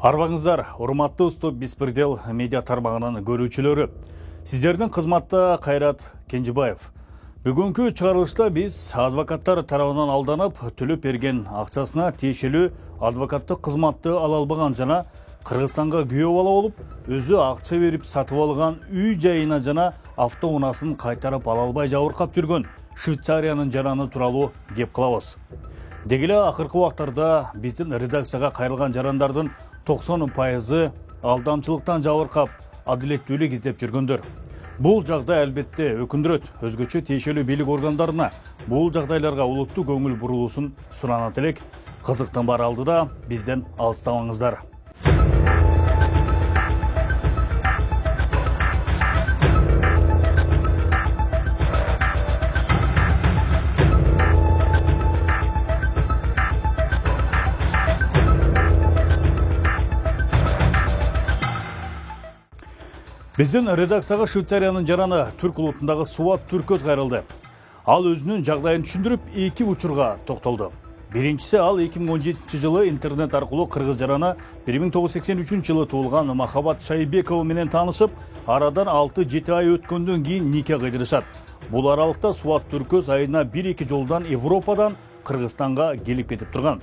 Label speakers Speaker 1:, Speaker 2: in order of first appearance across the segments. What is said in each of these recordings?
Speaker 1: Арбаңыздар, урматтуу Стоп Беспредел медиа тармагынын көрүүчүлөрү. Сиздердин кызматта Кайрат Кенжебаев. Бүгүнкү чыгарылышта биз адвокаттар тарабынан алданып, төлөп берген акчасына тиешелүү адвокаттык кызматты ала албаган жана Кыргызстанга күйөө бала болуп, өзү акча берип сатып алган үй жайына жана автоунаасын кайтарып ала албай жабыркап жүргөн Швейцариянын жараны тууралуу кеп кылабыз. Дегеле акыркы убактарда биздин редакцияга кайрылган жарандардын 90% алдамчылыктан жабыркап, адилеттүүлүк издеп жүргөндөр. Бул жагдай албетте өкүндүрөт. Өзгөчө тиешелүү бийлик органдарына бул жагдайларга улуттуу көңүл бурулуусун суранат элек. Кызыктын баары алдыда, бизден алыстабаңыздар. Биздин редакцияга Швейцариянын жараны түрк улутундагы Суат Түркөз кайрылды. Ал өзүнүн жагдайын түшүндүрүп, эки учурга токтолду. Биринчиси, ал 2017 жылы интернет аркылуу кыргыз жараны 1983 жылы туулган Махабат Шайбекова менен таанышып, арадан 6-7 ай өткөндөн кийин нике кыйдырышат. Бул аралыкта Суат Түркөз айына 1-2 жолдан Европадан Кыргызстанга келип кетип турган.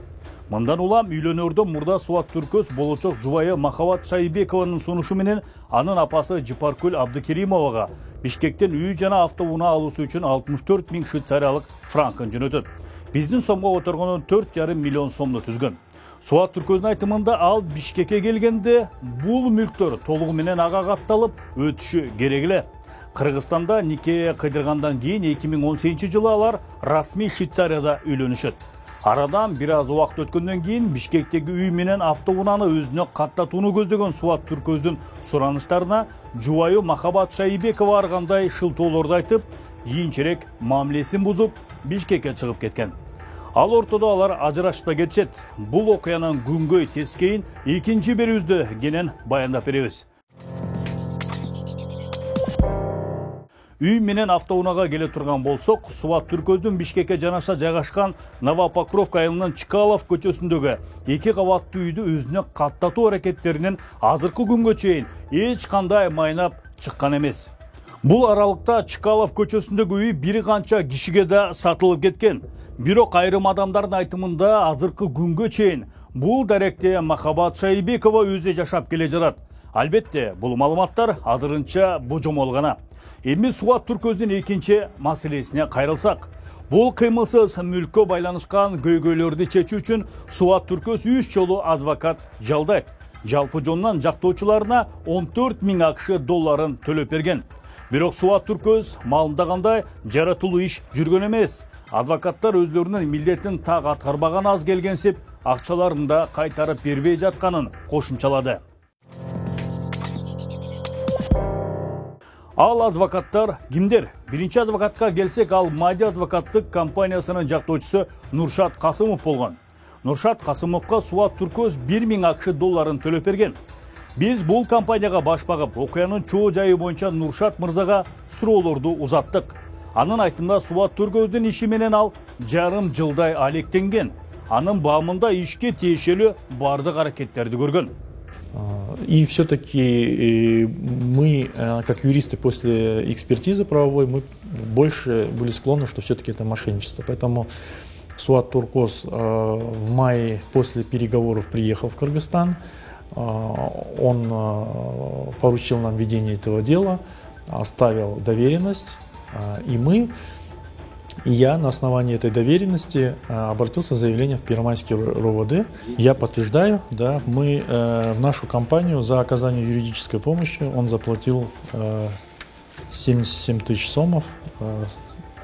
Speaker 1: Мындан улам үйлөнөрдөн мурда Суат Түркөз болочок жубайы Махабат Шайбекованын сунушу менен анын апасы Жипаркүл Абдыкеримовага Бишкектен үй жана автоунаа алуусу үчүн 64 000 швейцариялык франкын жөнөтөт. Биздин сомго которгонун 4,5 миллион сомду түзгөн. Суат Түркөздүн айтымында ал Бишкекке келгенде бул мүлктөр толугу менен ага катталып өтүшү керек эле. Кыргызстанда нике кыйдыргандан кийин 2018 жылы алар расмий Швейцарияда үйлөнүшөт. Арадан бир аз убакыт өткөндөн кийин Бишкектеги үй менен автоунааны өзүнө каттатууну көздөгөн Суат Түркөздүн сураныштарына жубайы Махабат Шайбекова ар кандай шылтоолорду айтып, кийинчерээк мамилесин бузуп, Бишкекке чыгып кеткен. Ал ортодо алар ажырашып да кетишет. Бул окуянын күнгөй тескейин экинчи берүүбүздө кенен баяндап беребиз. Үй менен автоунаага келе турган болсок, Суат Түркөздүн Бишкекке жанаша жайгашкан Новопокровка айылынын Чкалов көчөсүндөгү 2 кабаттуу үйдү өзүнө каттатуу аракеттеринин азыркы күнгө чейин эч кандай майнап чыккан эмес. Бул аралыкта Чкалов көчөсүндөгү үй бир канча кишиге да сатылып кеткен. Бирок айрым адамдардын айтымында азыркы күнгө чейин бул даректе Махабат Шайбекова өзү жашап келе жатат. Албетте, бул маалыматтар азырынча божомол гана. Эми Суат Түркөздүн экинчи маселесине кайрылсак, бул кыймылсыз мүлккө байланышкан көйгөйлөрдү чечүү үчүн Суат Түркөз 3 жолу адвокат жалдайт. Жалпы жонунан жактоочуларына 14 000 АКШ долларын төлөп берген. Бирок Суат Түркөз маалымдагандай жаратылуу иш жүргөн эмес. Адвокаттар өзлөрүнүн милдетин так аткарбаган аз келгенсип, акчаларын да кайтарып бербей жатканын кошумчалады. Ал адвокаттар кимдер? Биринчи адвокатка келсек, ал Мади адвокаттык компаниясынын жактоочусу Нуршат Касымов болгон. Нуршат Касымовго Суат Түркөз 1000 АКШ долларын төлөп берген. Биз бул компанияга баш багып, окуянын чоо жайы боюнча Нуршат мырзага суроолорду узаттык. Анын айтымында Суат Түркөздүн иши менен ал жарым жылдай алектенген. Анын баамында ишке тиешелүү бардык аракеттерди көргөн.
Speaker 2: И все-таки мы, как юристы, после экспертизы правовой, мы больше были склонны, что все-таки это мошенничество. Поэтому Суат Түркөз в мае после переговоров приехал в Кыргызстан. Он поручил нам ведение этого дела, оставил доверенность, и я на основании этой доверенности обратился с заявлением в Первомайский РОВД. Я подтверждаю, да, мы в нашу компанию за оказание юридической помощи он заплатил 77 000 сомов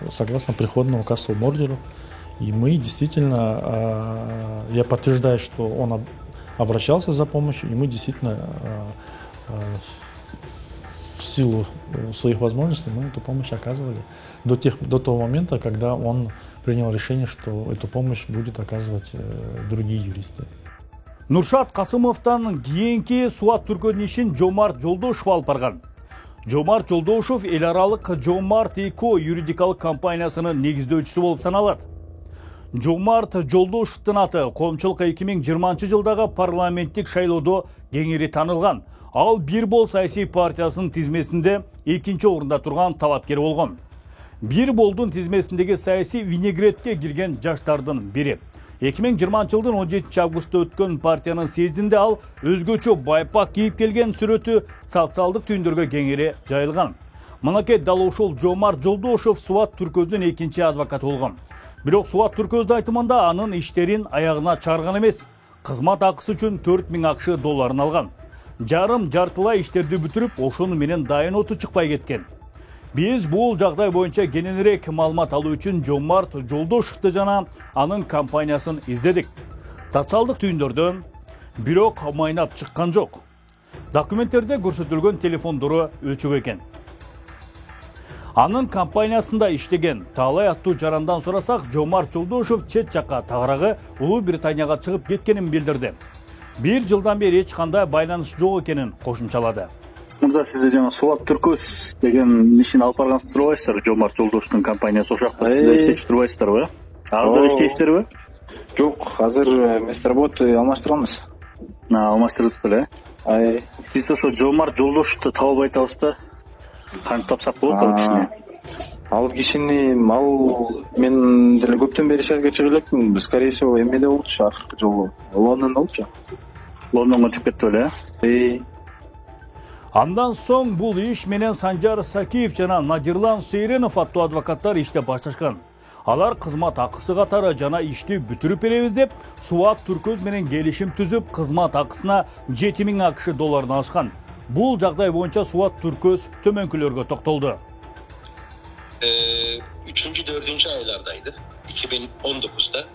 Speaker 2: согласно приходному кассовому ордеру. И мы действительно, я подтверждаю, что он обращался за помощью, и мы действительно в силу своих возможностей мы эту помощь оказывали до того момента, когда он принял решение, что эту помощь будет оказывать другие юристы.
Speaker 1: Нуршат Касымовтан кийинки Суат Түркөздүн ишин Жомарт Жолдошов алып барган. Жомарт Жолдошов эл аралык Жомарт Эко юридикалык компаниясынын негиздөөчүсү болуп саналат. Жомарт Жолдошевдун аты коомчулукка 2020 жылдагы парламенттик шайлоодо кеңири танылган. Ал Бир бол саясий партиясынын тизмесинде экинчи орунда турган талапкер болгон. Бир болдун тизмесиндеги саясий винегретке кирген жаштардын бири. 2020 жылдын 17 августта өткөн партиянын съездинде ал өзгөчө байпак кийип келген сүрөтү социалдык түйүндөргө кеңири жайылган. Мынакей дал ошол Жомарт Жолдошев Суат Түркөздүн экинчи адвокаты болгон. Бирок Суат Түркөздүн айтымында анын иштерин аягына чыгарган эмес. Кызмат акысы үчүн 4000 акш долларын алган. Жартылай иштерди бүтүрүп, ошону менен дайын оту чыкпай кеткен. Биз бул жагдай боюнча кененирээк маалымат алуу үчүн Жомарт Жолдошевди жана анын компаниясын издедик. Социалдык түйүндөрдөн бирок майнап чыккан жок. Документтерде көрсөтүлгөн телефондору өчүк экен. Анын компаниясында иштеген Таалай аттуу жарандан сурасак, Жомарт Жолдошев чет жакка тагыраагы Улуу Британияга чыгып кеткенин билдирди. 1 жылдан бери эч кандай байланыш жок экенин кошумчалады.
Speaker 3: Мырза, сизде жана Суат Түркөз деген ишин алып баргансыз турбайсыздар? Жомарт Жолдошевдун компаниясы ошол жакта сиздер иштечү турбайсыздарбы? Азыр иштейсиздерби?
Speaker 4: Жок, азыр место работы алмаштырганбыз.
Speaker 3: Алмаштырдыңыз беле? Биз ошо Жомарт Жолдошевди таап албай атабыз да. Кантип тапсак болот ал кишини?
Speaker 4: Ал кишини мен деле көптөн бери связьга чыга элекмин. Скорее всего, эмеде болчу акыркы жолу. Лондондо болчу.
Speaker 3: Лондонго чыгып кетти беле?
Speaker 1: Андан соң бул иш менен Санжар Сакиев жана Надирлан Сейренов аттуу адвокаттар иштеп башташкан. Алар кызмат акысы катары жана ишти бүтүрүп беребиз деп Суат Түркөз менен келишим түзүп, кызмат акысына 7000 акш долларын алышкан. Бул жагдай боюнча Суат Түркөз төмөнкүлөргө токтолду.
Speaker 5: 3-4 айлардaydı. 2019'da.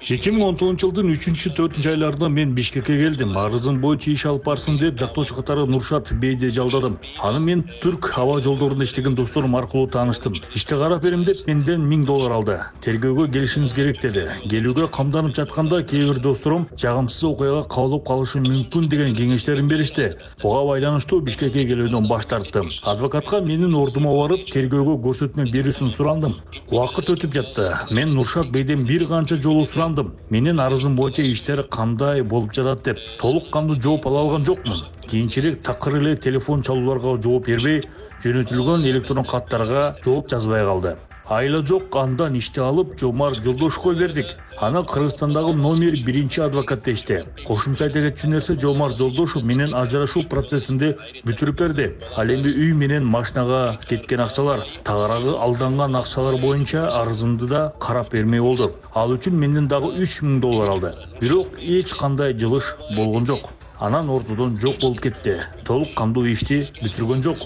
Speaker 1: 2019 жылдын 3-4 айларында мен Бишкекке келдим. Арызын боюнча иш алып барсын деп жактоочу катары Нуршат Бейди жалдадым. Аны мен түрк аба жолдорунда иштеген досторум аркылуу тааныштым. Иште карап берем деп менден $1000 алды. Тергөөгө келишиңиз керек деди. Келүүгө камданып жатканда кээ бир досторум жагымсыз окуяга кабылып калышы мүмкүн деген кеңештерин беришти. Буга байланыштуу Бишкекке келүүдөн баш тарттым. Адвокатка менин ордума барып тергөөгө көрсөтмө берүүсүн сурандым. Убакыт өтүп жатты. Мен Нуршат Бейден бир канча жолу сурандым. Менин арызым боюнча иштер кандай болуп жатат деп толук кандуу жооп ала алган жокмун. Кийинчерээк такыр эле телефон чалууларга жооп бербей, жөнөтүлгөн электрон каттарга жооп жазбай калды. Айла жок, андан ишти алып Жомарт Жолдошевго бердик. Аны Кыргызстандагы номер 1 адвокат дешти. Кошумча айта кетчү нерсе, Жомарт Жолдошев менен ажырашуу процессинде бүтүрүп берди. Ал эми үй менен машинага кеткен акчалар, тагыраагы алданган акчалар боюнча арызымды да карап бермей болду. Ал үчүн менден дагы $3000 алды. Бирок эч кандай жылыш болгон жок. Анан ортодон жок болуп кетти. Толук кандуу ишти бүтүргөн жок.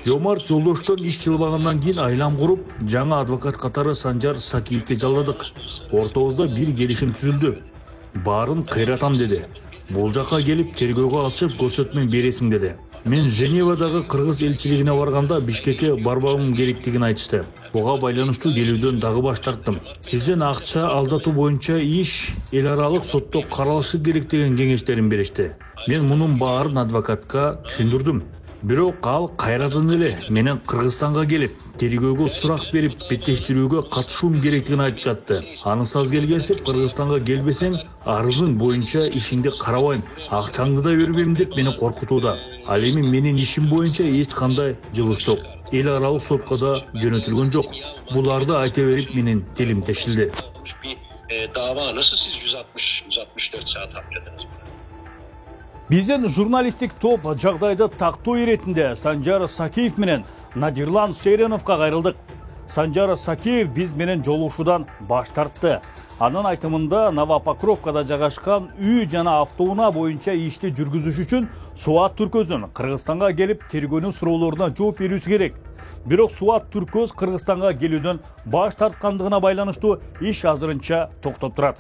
Speaker 1: Жомарт Жолдошевдон иш чылбагандан кийин айлам куруп, жаңа адвокат катары Санжар Сакиевди жалдадык. Ортобузда бир келишим түзүлдү. Баарын кыйратам деди. Бул жакка келип тергөөгө алышып көрсөтмө бересиң деди. Мен Женевадагы кыргыз элчилигине барганда Бишкекке барбагым керектигин айтышты. Буга байланыштуу келүүдөн дагы баш тарттым. Сизден акча алдатуу боюнча иш эл аралык сотто каралышы керек деген кеңештерин беришти. Мен мунун баарын адвокатка түшүндүрдүм. Бирок ал кайрадан эле менен Кыргызстанга келип, тергөөгө сурак берип, беттештирүүгө катышуум керектигин айтып жатты. Анысы аз келгенсип, Кыргызстанга келбесең, арызың боюнча ишиңди карабайм, акчаңды да бербейм деп мени коркутууда. Ал эми менин ишим боюнча эч кандай жылыш жок. Эл аралык сотко да жөнөтүлгөн жок. Буларды айта берип менин тилим тешилди.
Speaker 5: Dava nasıl siz 164 saat haplediniz?
Speaker 1: Биздин журналистик топ жагдайды тактоо иретинде Санжар Сакиев менен Надирлан Сейреновго кайрылдык. Санжар Сакиев биз менен жолугушуудан баш тартты. Анын айтымында Новопокровкада жайгашкан үй жана автоунаа боюнча ишти жүргүзүш үчүн Суат Түркөздүн Кыргызстанга келип тергөөнүн суроолоруна жооп берүүсү керек. Бирок Суат Түркөз Кыргызстанга келүүдөн баш тарткандыгына байланыштуу иш азырынча токтоп турат.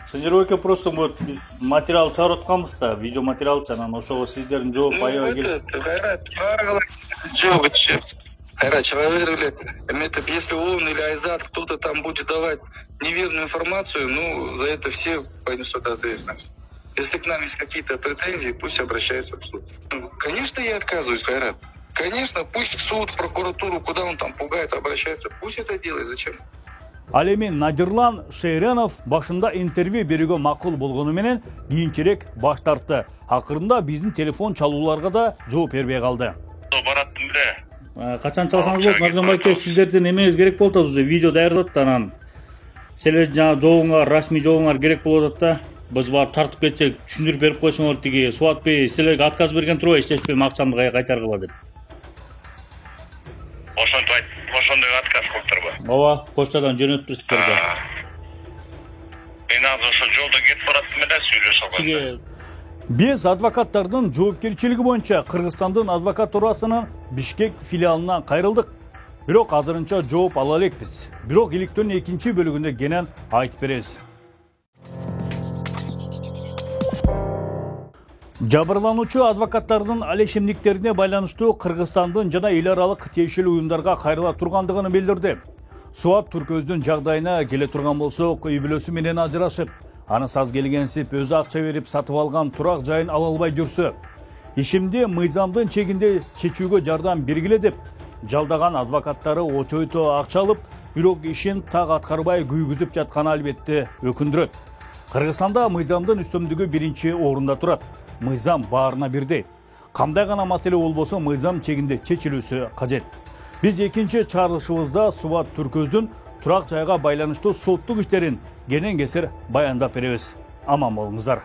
Speaker 1: Сендерге просто биз материал чыгарып атканбыз да, видео материал жанагы ошого сиздердин жооп аябай келет.
Speaker 6: Кайрат, Кайрат, чыга бергиле. Если он или Айзат, кто-то там будет давать неверную информацию, ну, за это все понесут ответственность. Если к нам есть какие-то претензии, пусть обращаются в суд. Конечно, я отказываюсь, Кайрат. Конечно, пусть в суд, в прокуратуру, куда он там пугает, обращается, пусть это делает. Зачем?
Speaker 1: Ал эми Надирлан Шейренов башында интервью берүүгө макул болгону менен кийинчерээк баш тартты. Акырында биздин телефон чалууларга да жооп бербей калды.
Speaker 7: Бараттым беле.
Speaker 1: Качан чалсаңыз болот, Нагдан байке, сиздердин эмеңиз керек болот атабыз, видео даярдап анан. Силер жана жообуңар, расмий жообуңар керек болот да. Биз барып тартып кетсек, түшүндүрүп берип койсоңор тиги Суатбей силерге отказ берген турбайбы, иштешпейм, акчамды кайтаргыла деп.
Speaker 7: Ошондой отказ кылып турбу?
Speaker 1: Ооба, почтадан жөнөттүр силерге.
Speaker 7: Мен азыр ошо жолдо кетип бараттым эле, сүйлөшүп алганда.
Speaker 1: Биз адвокаттардын жоопкерчилиги боюнча Кыргызстандын адвокатурасынын Бишкек филиалынан кайрылдык. Бирок азырынча жооп ала элекпиз. Бирок иликтөөнүн экинчи бөлүгүндө кенен айтып беребиз. Жабырлануучу адвокаттардын алешемдиктерине байланыштуу Кыргызстандын жана эл аралык тиешелүү уюмдарга кайрыла тургандыгын билдирди. Суат Түркөздүн жагдайына келе турган болсок, үй бүлөсү менен ажырашып, аны саз келгенсип өзү акча берип сатып алган турак жайын ала албай жүрсө, ишимди мыйзамдын чегинде чечүүгө жардам бергиле деп жалдаган адвокаттары очойто акча алып, бирок ишин так аткарбай күйгүзүп жатканы албетте өкүндүрөт. Кыргызстанда мыйзамдын үстөмдүгү биринчи орунда турат. Мыйзам баарына бирдей. Кандай гана маселе болбосо мыйзам чегинде чечилүүсү кажет. Биз экинчи чыгарылышыбызда Суат Түркөздүн турак жайга байланыштуу соттук иштерин кенен кесир баяндап беребиз. Аман болуңуздар.